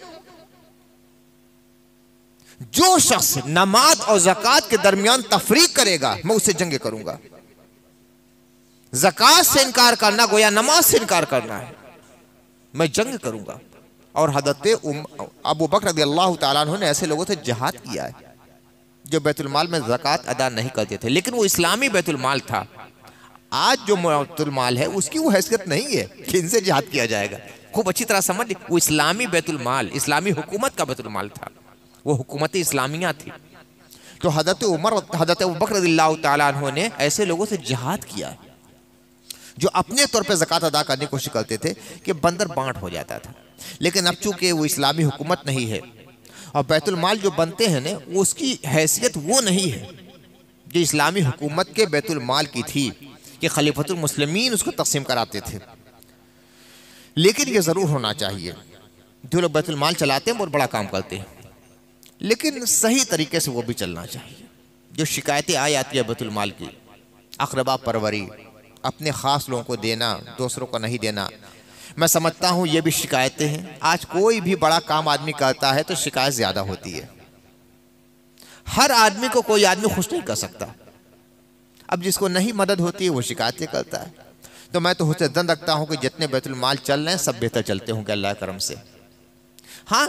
जो शख्स नमाज और ज़कात के दरमियान तफरीक करेगा मैं उससे जंग करूंगा। ज़कात से इनकार करना गोया नमाज से इनकार करना है, मैं जंग करूंगा। और हज़रत अबू बकर रज़ियल्लाहु ताला अन्हु ने ऐसे लोगों से जिहाद किया है जो बैतुल माल में ज़कात अदा नहीं करते थे, लेकिन वो इस्लामी बैतुल माल था। आज जो बैतुल माल है उसकी वो हैसियत नहीं है कि इनसे जिहाद किया जाएगा। खूब अच्छी तरह समझ, वो इस्लामी बैतुल माल, इस्लामी हुकूमत का बैतुल माल था, वो हुकूमत इस्लामिया थी। तो हज़रत अबू बकर रज़ियल्लाहु ताला अन्हु ने ऐसे लोगों से जिहाद किया है जो अपने तौर पे ज़कात अदा करने की कोशिश करते थे कि बंदर बांट हो जाता था। लेकिन अब चूंकि वो इस्लामी हुकूमत नहीं है और बैतुल माल जो बनते हैं ना वो उसकी हैसियत वो नहीं है जो इस्लामी हुकूमत के बैतुल माल की थी कि खलीफतुल मुस्लिमीन उसको तकसीम कराते थे। लेकिन ये ज़रूर होना चाहिए, जो लोग बैतुल माल चलाते हैं बहुत बड़ा काम करते हैं, लेकिन सही तरीके से वो भी चलना चाहिए। जो शिकायतें आ जाती है बैतुल माल की, अक़रबा परवरी, अपने ख़ास लोगों को देना, दूसरों को नहीं देना, मैं समझता हूँ ये भी शिकायतें हैं। आज कोई भी बड़ा काम आदमी करता है तो शिकायत ज़्यादा होती है। हर आदमी को कोई आदमी खुश नहीं कर सकता। अब जिसको नहीं मदद होती है वो शिकायतें करता है। तो मैं तो हुस्न ज़न रखता हूँ कि जितने बैतुल माल चल रहे हैं सब बेहतर चलते होंगे अल्लाह के करम से। हाँ,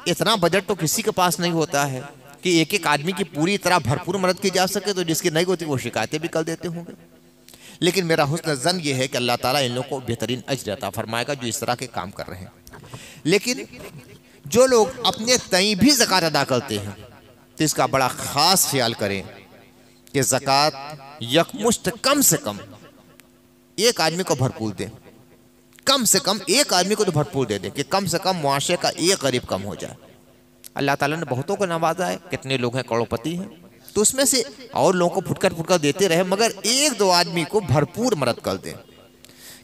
इतना बजट तो किसी के पास नहीं होता है कि एक एक आदमी की पूरी तरह भरपूर मदद की जा सके, तो जिसकी नहीं होती वो शिकायतें भी कर देते होंगे। लेकिन मेरा हुस्न ज़न ये है कि अल्लाह ताला इन लोगों को बेहतरीन अज्र अता फरमाएगा जो इस तरह के काम कर रहे हैं। लेकिन जो लोग अपने तई भी ज़कात अदा करते हैं तो इसका बड़ा ख़ास ख्याल करें कि ज़कात यकमुश्त कम से कम एक आदमी को भरपूर दें, कम से कम एक आदमी को तो भरपूर दे दें कि कम से कम मुआशरे का एक गरीब कम हो जाए। अल्लाह ताला ने बहुतों को नवाजा है, कितने लोग हैं करोड़पति हैं, तो उसमें से और लोगों को फुटकर देते रहे, मगर एक दो आदमी को भरपूर मदद कर दें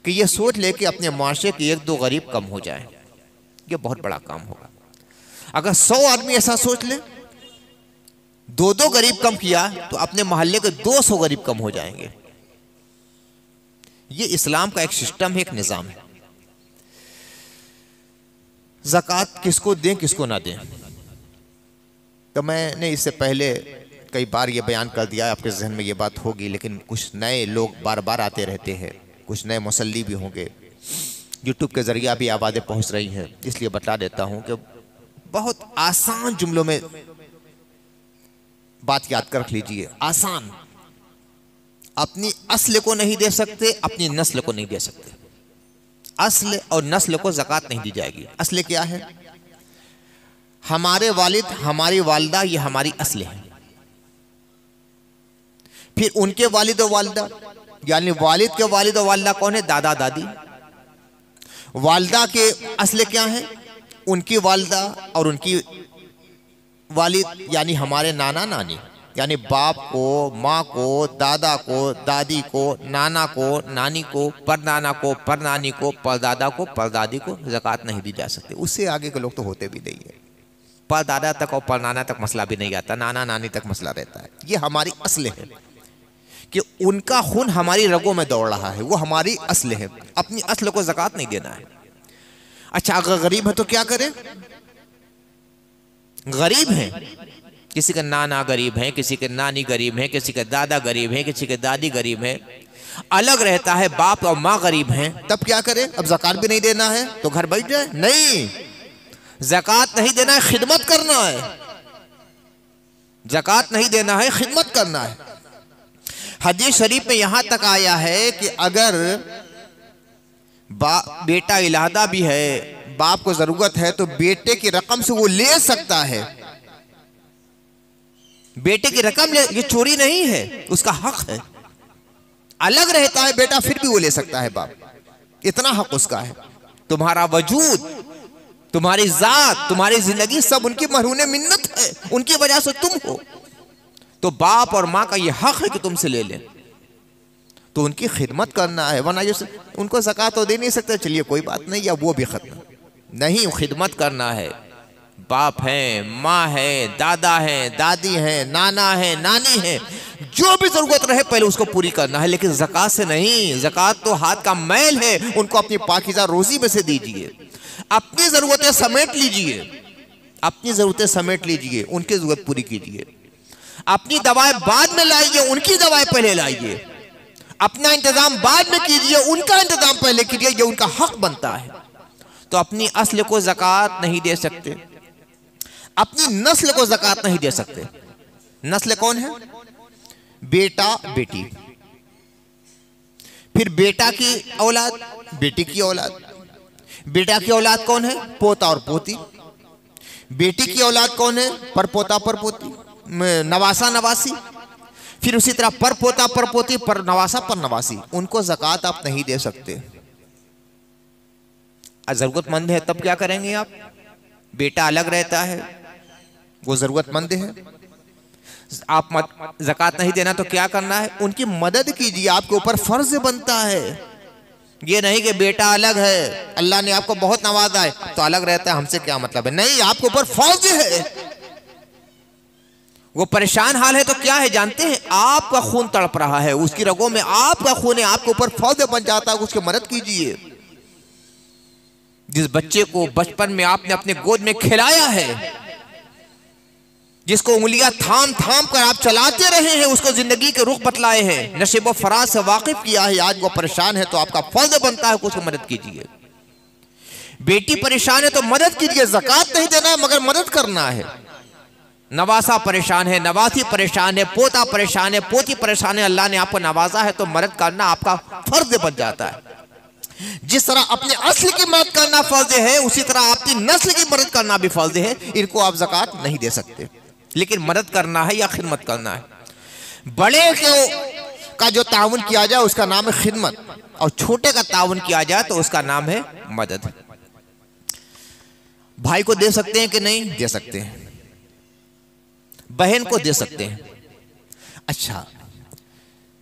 कि ये सोच ले कि अपने मुआशरे के एक दो गरीब कम हो जाए। ये बहुत बड़ा काम होगा। अगर 100 आदमी ऐसा सोच ले, दो दो गरीब कम किया तो अपने मोहल्ले के 200 गरीब कम हो जाएंगे। ये इस्लाम का एक सिस्टम है, एक निज़ाम है। ज़कात किसको दें किसको ना दें, तो मैंने इससे पहले कई बार ये बयान कर दिया, आपके जहन में ये बात होगी, लेकिन कुछ नए लोग बार बार आते रहते हैं, कुछ नए मुसल्ली भी होंगे, यूट्यूब के ज़रिए भी आवाज़ें पहुँच रही हैं, इसलिए बता देता हूँ कि बहुत आसान जुमलों में बात याद कर रख लीजिए। आसान, अपनी अस्ल को नहीं दे सकते, अपनी नस्ल को नहीं दे सकते। अस्ल और नस्ल को ज़कात नहीं दी जाएगी। अस्ल क्या है? हमारे वालिद, हमारी वालिदा, ये हमारी अस्ल है। फिर उनके वालिद और वालिदा, यानी वालिद के वालिद और वालिदा कौन है? दादा दादी। वालिदा के अस्ल क्या है? उनकी वालिदा और उनकी वालिद, यानी हमारे नाना नानी, यानी बाप को, माँ को, दादा को, दादी को, नाना को, नानी को, परनाना को, परनानी को, परदादा को, परदादी को ज़कात नहीं दी जा सकती। उससे आगे के लोग तो होते भी नहीं है। परदादा तक और परनाना तक मसला भी नहीं आता, नाना नानी तक मसला रहता है। ये हमारी अस्ल है कि उनका खून हमारी रगों में दौड़ रहा है, वो हमारी अस्ल है। अपनी अस्ल को ज़कात नहीं देना है। अच्छा, अगर गरीब है तो क्या करें? गरीब हैं, किसी का नाना गरीब है, किसी के नानी गरीब है, किसी के दादा गरीब है, किसी के दादी गरीब है, अलग रहता है, बाप और माँ गरीब हैं, तब क्या करें? अब ज़कात भी नहीं देना है तो घर बैठ जाए? नहीं, ज़कात नहीं देना है, खिदमत करना है। ज़कात नहीं देना है, खिदमत करना है। हदीस शरीफ में यहां तक आया है कि अगर बेटा इलादा भी है, बाप को जरूरत है तो बेटे की रकम से वो ले सकता है। बेटे की रकम ले, ये चोरी नहीं है, उसका हक है। अलग रहता है बेटा फिर भी वो ले सकता है बाप, इतना हक उसका है। तुम्हारा वजूद, तुम्हारी जात, तुम्हारी जिंदगी सब उनकी मरहूने मिन्नत है, उनकी वजह से तुम हो। तो बाप और माँ का ये हक है कि तुमसे ले लें, तो उनकी खिदमत करना है। वरना जो उनको ज़कात तो दे नहीं सकते, चलिए कोई बात नहीं, या वो भी खत्म नहीं, खिदमत करना है। बाप है, माँ है, दादा है, दादी है, नाना है, नानी है, जो भी जरूरत रहे पहले उसको पूरी करना है, लेकिन ज़कात से नहीं। ज़कात तो हाथ का मैल है, उनको अपनी पाकीज़ा रोज़ी में से दीजिए, अपनी ज़रूरतें समेट लीजिए, अपनी ज़रूरतें समेट लीजिए, उनकी ज़रूरत पूरी कीजिए। अपनी दवाएं बाद में लाइए, उनकी दवाएं पहले लाइए। अपना इंतजाम बाद में कीजिए, उनका इंतजाम पहले कीजिए, ये उनका हक बनता है। तो अपनी अस्ल को ज़कात नहीं दे सकते, अपनी नस्ल को ज़कात नहीं दे सकते। नस्ल कौन है? बेटा बेटी, फिर बेटा की औलाद, बेटी की औलाद। बेटा की औलाद कौन है? पोता और पोती। बेटी की औलाद कौन है? परपोता परपोती, नवासा नवासी। फिर उसी तरह परपोता परपोती, पर नवासा पर नवासी। उनको ज़कात आप नहीं दे सकते। ज़रूरतमंद है तब क्या करेंगे आप? बेटा अलग रहता है, वो ज़रूरतमंद है, आप ज़कात नहीं देना तो क्या करना है? उनकी मदद कीजिए, आपके ऊपर फर्ज बनता है। ये नहीं कि बेटा अलग है, अल्लाह ने आपको बहुत नवाजा है तो अलग रहता है, हमसे क्या मतलब है। नहीं, आपके ऊपर फर्ज है। वो परेशान हाल है तो क्या है जानते हैं? आपका खून तड़प रहा है, उसकी रगों में आपका खून है, आपके ऊपर फर्ज बन जाता है, उसकी मदद कीजिए। जिस बच्चे को बचपन में आपने अपने गोद में खिलाया है, जिसको उंगलियां थाम थाम कर आप चलाते रहे हैं, उसको जिंदगी के रुख बतलाए हैं, नशीब व फराज से वाकिफ किया है, आज वो परेशान है तो आपका फर्ज बनता है कि उसको मदद कीजिए। बेटी परेशान है तो मदद कीजिए, ज़कात नहीं देना है मगर मदद करना है। नवासा परेशान है, नवासी परेशान है, पोता परेशान है, पोती परेशान है, अल्लाह ने आपको नवाजा है तो मदद करना आपका फर्ज बन जाता है। जिस तरह अपने अस्ल की मदद करना फर्ज है, उसी तरह आपकी नस्ल की मदद करना भी फर्ज है। इनको आप ज़कात नहीं दे सकते, लेकिन मदद करना है या खिदमत करना है। बड़े का जो ताउन किया जाए उसका नाम है खिदमत, और छोटे का ताउन किया जाए तो उसका नाम है मदद। भाई को दे सकते हैं कि नहीं? दे सकते हैं। बहन को दे सकते हैं। अच्छा,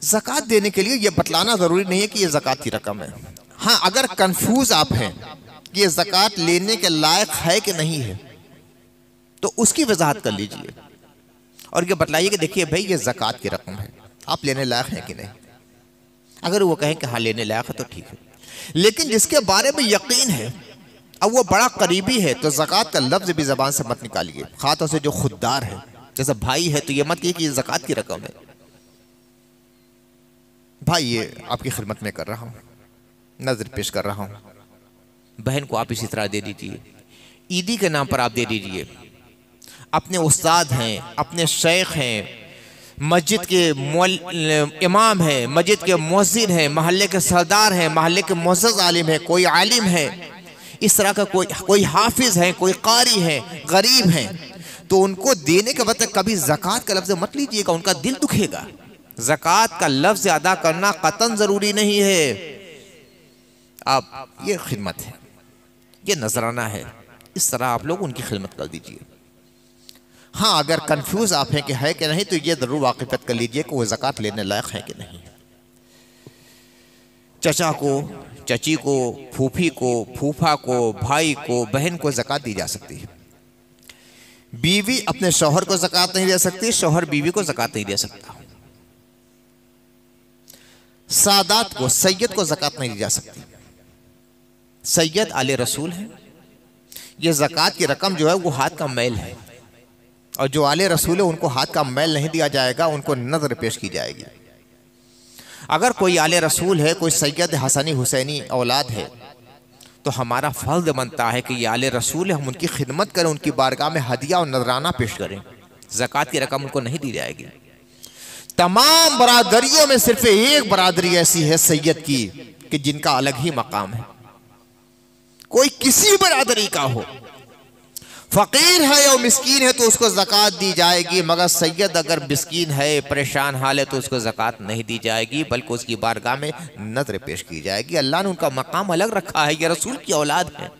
ज़कात देने के लिए यह बतलाना जरूरी नहीं है कि यह ज़कात की रकम है। हाँ, अगर कंफ्यूज आप हैं कि यह ज़कात लेने के लायक है कि नहीं है तो उसकी वजाहत कर लीजिए और ये बतलाइए कि देखिए भाई, ये ज़कात की रकम है, आप लेने लायक हैं कि नहीं। अगर वो कहें कि हाँ लेने लायक है तो ठीक है, लेकिन जिसके बारे में यकीन है, अब वो बड़ा करीबी है, तो ज़कात का लफ्ज़ भी ज़बान से मत निकालिए। खातों से जो खुददार है, जैसे भाई है, तो ये मत कहिए कि ये ज़कात की रकम है। भाई ये आपकी खिदमत में कर रहा हूँ, नजर पेश कर रहा हूँ। बहन को आप इसी तरह दे दीजिए, ईदी के नाम पर आप दे दीजिए। अपने उस्ताद हैं, अपने शेख हैं, मस्जिद के इमाम हैं, मस्जिद के मुअज्जिन हैं, महल्ले के सरदार हैं, महल्ले के मुअज़्ज़ज़ आलिम हैं, कोई आलिम है, इस तरह का कोई हाफिज है, कोई कारी है, गरीब हैं, तो उनको देने के वक्त कभी ज़कात का लफ्ज़ मत लीजिएगा, उनका दिल दुखेगा। ज़कात का लफ्ज़ अदा करना कतन ज़रूरी नहीं है। आप ये खिदमत है, ये नजराना है, इस तरह आप लोग उनकी खिदमत कर दीजिए। हाँ, अगर कंफ्यूज आप हैं कि है कि नहीं, तो ये जरूर वाकिफत कर लीजिए कि वो ज़कात लेने लायक है कि नहीं। चचा को, चची को, फूफी को, फूफा को, भाई को, बहन को ज़कात दी जा सकती है। बीवी अपने शौहर को ज़कात नहीं दे सकती, शौहर बीवी को ज़कात नहीं दे सकता। सादात को, सैयद को ज़कात नहीं दी जा सकती। सैयद आले रसूल है, ये ज़कात की रकम जो है वो हाथ का मैल है, और जो आले रसूल है उनको हाथ का मैल नहीं दिया जाएगा, उनको नजर पेश की जाएगी। अगर कोई आले रसूल है, कोई सैयद हसनी हुसैनी औलाद है, तो हमारा फर्ज बनता है कि ये आले रसूल है, हम उनकी खिदमत करें, उनकी बारगाह में हदिया और नजराना पेश करें। ज़कात की रकम उनको नहीं दी जाएगी। तमाम बरादरियों में सिर्फ एक बरादरी ऐसी है सैयद की कि जिनका अलग ही मकाम है। कोई किसी बरादरी का हो, फकीर है या मिस्कीन है तो उसको ज़कात दी जाएगी, मगर सैयद अगर मिस्कीन है, परेशान हाल है, तो उसको ज़कात नहीं दी जाएगी, बल्कि उसकी बारगाह में नजर पेश की जाएगी। अल्लाह ने उनका मकाम अलग रखा है, ये रसूल की औलाद है,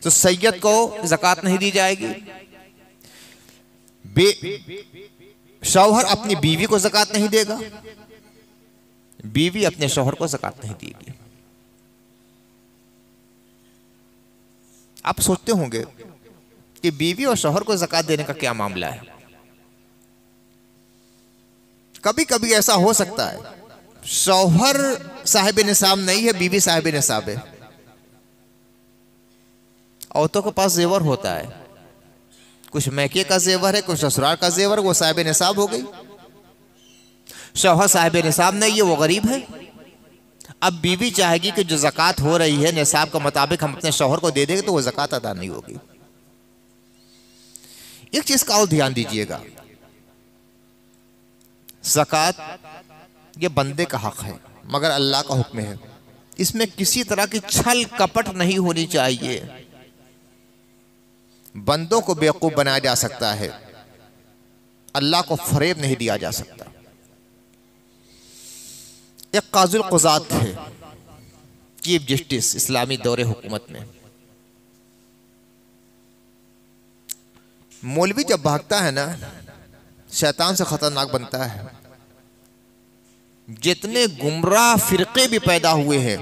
तो सैयद को ज़कात नहीं दी जाएगी। शौहर अपनी बीवी को ज़कात नहीं देगा, बीवी अपने शौहर को ज़कात नहीं देगी। आप सोचते होंगे कि बीवी और शौहर को ज़कात देने का क्या मामला है। कभी कभी ऐसा हो सकता है, शौहर साहिब निसाब नहीं है, बीवी साहिब निसाब है, औरतों के पास जेवर होता है, कुछ मैके का जेवर है, कुछ ससुराल का जेवर, वो साहिब निसाब हो गई। शौहर साहिब निसाब नहीं है, वो गरीब है। अब बीवी चाहेगी कि जो ज़कात हो रही है निसाब के मुताबिक हम अपने शौहर को दे देंगे, तो वो ज़कात अदा नहीं होगी। एक चीज का और ध्यान दीजिएगा, ज़कात ये बंदे का हक है मगर अल्लाह का हुक्म है, इसमें किसी तरह की छल कपट नहीं होनी चाहिए। बंदों को बेवकूफ बनाया जा सकता है, अल्लाह को फरेब नहीं दिया जा सकता। एक काजुल क़ुज़ात थे, चीफ जस्टिस इस्लामी दौरे हुकूमत में। मौलवी जब भागता है ना, शैतान से खतरनाक बनता है। जितने गुमराह फिरके भी पैदा हुए हैं,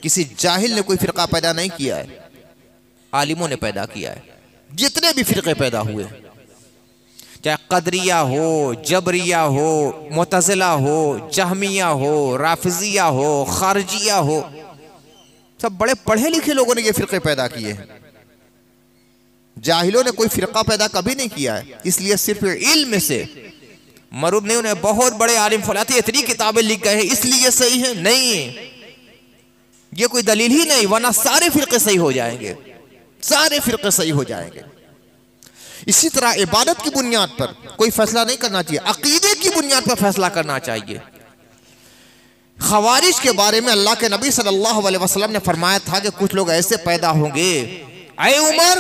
किसी जाहिल ने कोई फिरका पैदा नहीं किया है, आलिमों ने पैदा किया है। जितने भी फिरके पैदा हुए, चाहे कदरिया हो, जबरिया हो, मुतज़िला हो, जहमिया हो, राफिजिया हो, खारजिया हो, सब बड़े पढ़े लिखे लोगों ने ये फिरके पैदा किए हैं। जाहिलों ने कोई फिरका पैदा कभी नहीं किया है। इसलिए सिर्फ इल्म से मरूब नहीं, उन्हें बहुत बड़े आलिम फलाते इतनी किताबें लिख गए हैं इसलिए सही है, नहीं, ये कोई दलील ही नहीं, वरना सारे फिरके सही हो जाएंगे, सारे फिरके सही हो जाएंगे। इसी तरह इबादत की बुनियाद पर कोई फैसला नहीं करना चाहिए, अकीदे की बुनियाद पर फैसला करना चाहिए। खवारिज के बारे में अल्लाह के नबी सल्लल्लाहु अलैहि वसल्लम ने फरमाया था कि कुछ लोग ऐसे पैदा होंगे, ऐ उमर,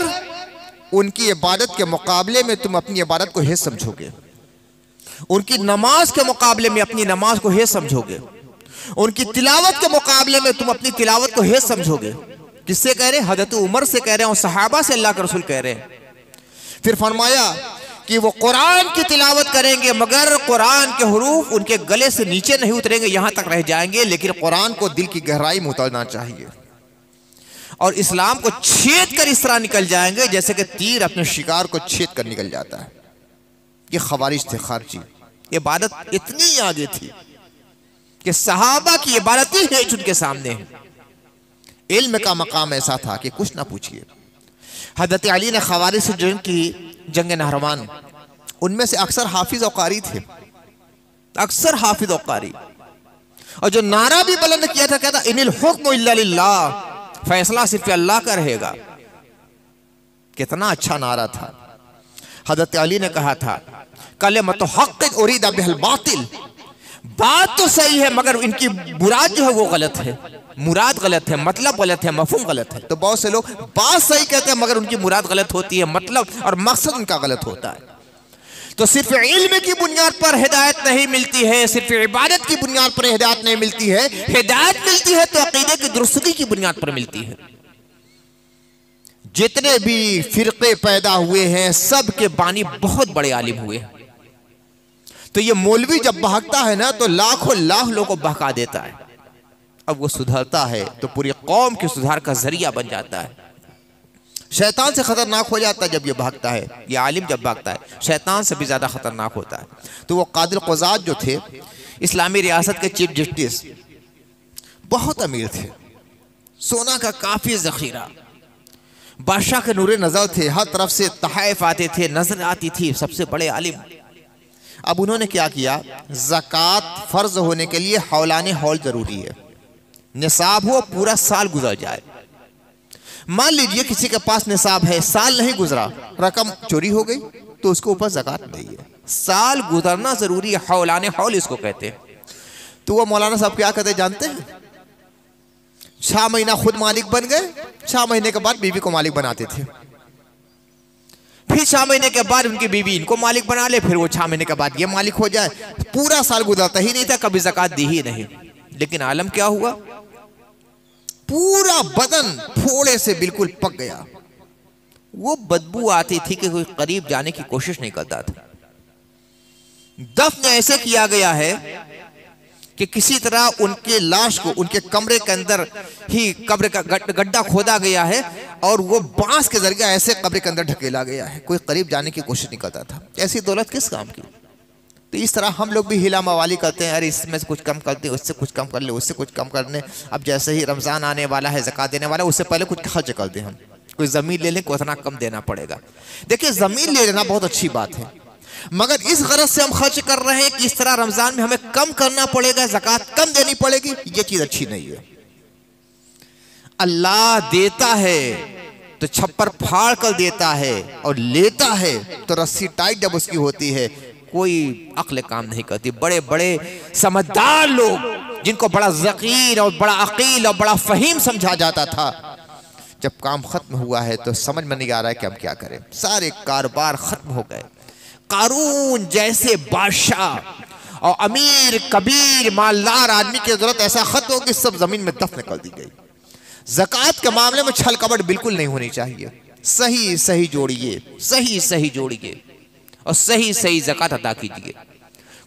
उनकी इबादत के मुकाबले में तुम अपनी इबादत को हेज समझोगे, उनकी नमाज के मुकाबले में अपनी नमाज को हेज समझोगे, उनकी तिलावत के मुकाबले में तुम अपनी तिलावत को हेज समझोगे। किससे कह रहे हैं? हज़रत उमर से कह रहे हैं और सहाबा से अल्लाह के रसूल कह रहे हैं। फिर फरमाया कि वो कुरान की तिलावत करेंगे मगर कुरान के हुरूफ उनके गले से नीचे नहीं उतरेंगे, यहां तक रह जाएंगे, लेकिन कुरान को दिल की गहराई में उतरना चाहिए और इस्लाम को छेद कर इस तरह निकल जाएंगे जैसे कि तीर अपने शिकार को छेद कर निकल जाता है। ये खवारिज थे, खारजी। इबादत इतनी आगे थी कि सहाबा की इबादत ही है उनके सामने है। इल्म का मकाम ऐसा था कि कुछ ना पूछिए। हज़रत अली ने खवारिज से जंग की, जंग नहरवान, उनमें से अक्सर हाफिज और कारी थे, अक्सर हाफिज और कारी। और जो नारा भी बुलंद किया था, कहता इनिल हुक्म इल्ला लिल्लाह, फैसला सिर्फ अल्लाह का रहेगा। कितना अच्छा नारा था। हज़रत अली ने कहा था कलिमतु हक़्क़िन उरीदा बिहिल बातिल, बात तो सही है मगर इनकी मुराद जो है वो गलत है, मुराद गलत है, मतलब गलत है, मफहूम गलत है। तो बहुत से लोग बात सही कहते हैं मगर उनकी मुराद गलत होती है, मतलब और मकसद उनका गलत होता है। तो सिर्फ इल्म की बुनियाद पर हिदायत नहीं मिलती है, सिर्फ इबादत की बुनियाद पर हिदायत नहीं मिलती है। हिदायत मिलती है तो अकीदे की दुरुस्तगी की बुनियाद पर मिलती है। जितने भी फिरके पैदा हुए हैं सब के बानी बहुत बड़े आलिम हुए हैं। तो ये मौलवी जब बहकता है ना तो लाखों लाख लोगों को बहका देता है। अब वो सुधरता है तो पूरी कौम के सुधार का जरिया बन जाता है। शैतान से खतरनाक हो जाता है जब ये भागता है। ये आलिम जब भागता है शैतान से भी ज़्यादा खतरनाक होता है। तो वो कादिल क़ुज़ात जो थे, इस्लामी रियासत के चीफ जस्टिस, बहुत अमीर थे, सोना का काफ़ी ज़ख़ीरा, बादशाह के नूरे नज़र थे, हर तरफ से तहफ़ आते थे, नजर आती थी, सबसे बड़े आलिम। अब उन्होंने क्या किया, ज़कात फ़र्ज होने के लिए हौलाने हौल ज़रूरी है, निसाब हो, पूरा साल गुजर जाए। मान लीजिए किसी के पास निसाब है, साल नहीं गुजरा, रकम चोरी हो गई, तो उसके ऊपर ज़कात नहीं है। साल गुजरना ज़रूरी है, हौलाने हौल इसको कहते हैं। तो वो मौलाना साहब क्या कहते जानते हैं? 6 महीना खुद मालिक बन गए, 6 महीने के बाद बीवी को मालिक बनाते थे, फिर 6 महीने के बाद उनकी बीवी इनको मालिक बना ले, फिर वो 6 महीने के बाद ये मालिक हो जाए। पूरा साल गुजरता ही नहीं था, कभी ज़कात दी ही नहीं। लेकिन आलम क्या हुआ, पूरा बदन फोड़े से बिल्कुल पक गया। वो बदबू आती थी कि कोई करीब जाने की कोशिश नहीं करता था। दफन ऐसे किया गया है कि किसी तरह उनके लाश को उनके कमरे के अंदर ही कब्र का गड्ढा खोदा गया है और वो बांस के जरिए ऐसे कब्र के अंदर ढकेला गया है, कोई करीब जाने की कोशिश नहीं करता था। ऐसी दौलत किस काम की? तो इस तरह हम लोग भी हिला मवाली करते हैं, अरे इसमें से कुछ कम कर दे, उससे कुछ कम कर ले, उससे कुछ कम कर ले। अब जैसे ही रमज़ान आने वाला है, ज़कात देने वाला है, उससे पहले कुछ खर्च कर दें हम, कोई ज़मीन ले लें को इतना कम देना पड़ेगा। देखिए ज़मीन ले लेना बहुत अच्छी बात है, मगर इस गरज से हम खर्च कर रहे हैं कि इस तरह रमज़ान में हमें कम करना पड़ेगा, ज़कात कम देनी पड़ेगी, ये चीज़ अच्छी नहीं है। अल्लाह देता है तो छप्पर फाड़ कर देता है, और लेता है तो रस्सी टाइट जब उसकी होती है कोई अक्ल काम नहीं करती। बड़े बड़े समझदार लोग जिनको बड़ा ज़कीर और बड़ा अकील और बड़ा फ़हीम समझा जाता था, जब काम खत्म हुआ है तो समझ में नहीं आ रहा है कि हम क्या करें, सारे कारोबार खत्म हो गए। कारून जैसे बादशाह और अमीर कबीर मालदार आदमी की जरूरत ऐसा खत्म हो कि सब जमीन में दफन कर दी गई। ज़कात के मामले में छल कपट बिल्कुल नहीं होनी चाहिए। सही सही जोड़िए, सही सही जोड़िए और सही सही ज़कात अदा कीजिए।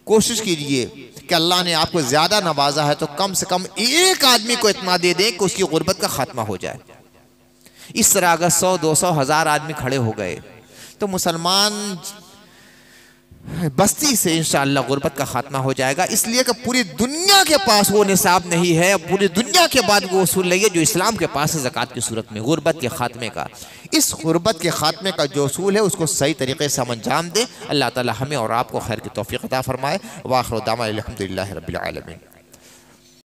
कोशिश कीजिए कि अल्लाह ने आपको ज़्यादा नवाजा है तो कम से कम एक आदमी को इतना दे दें कि उसकी गुर्बत का खात्मा हो जाए। इस तरह अगर 100, 200, 1000 आदमी खड़े हो गए तो मुसलमान बस्ती से इंशाअल्लाह गुर्बत का खात्मा हो जाएगा। इसलिए कि पूरी दुनिया के पास वो निसाब नहीं है, पूरी दुनिया के बाद वो उसूल नहीं है जो इस्लाम के पास है ज़कात की सूरत में गुर्बत के खात्मे का। इस गुर्बत के खात्मे का जो उसूल है उसको सही तरीके से हम अंजाम दें। अल्लाह ताला हमें और आपको खैर की तौफीक अता फरमाए। व आखिर दावाना अल्हम्दुलिल्लाहि रब्बिल आलमीन।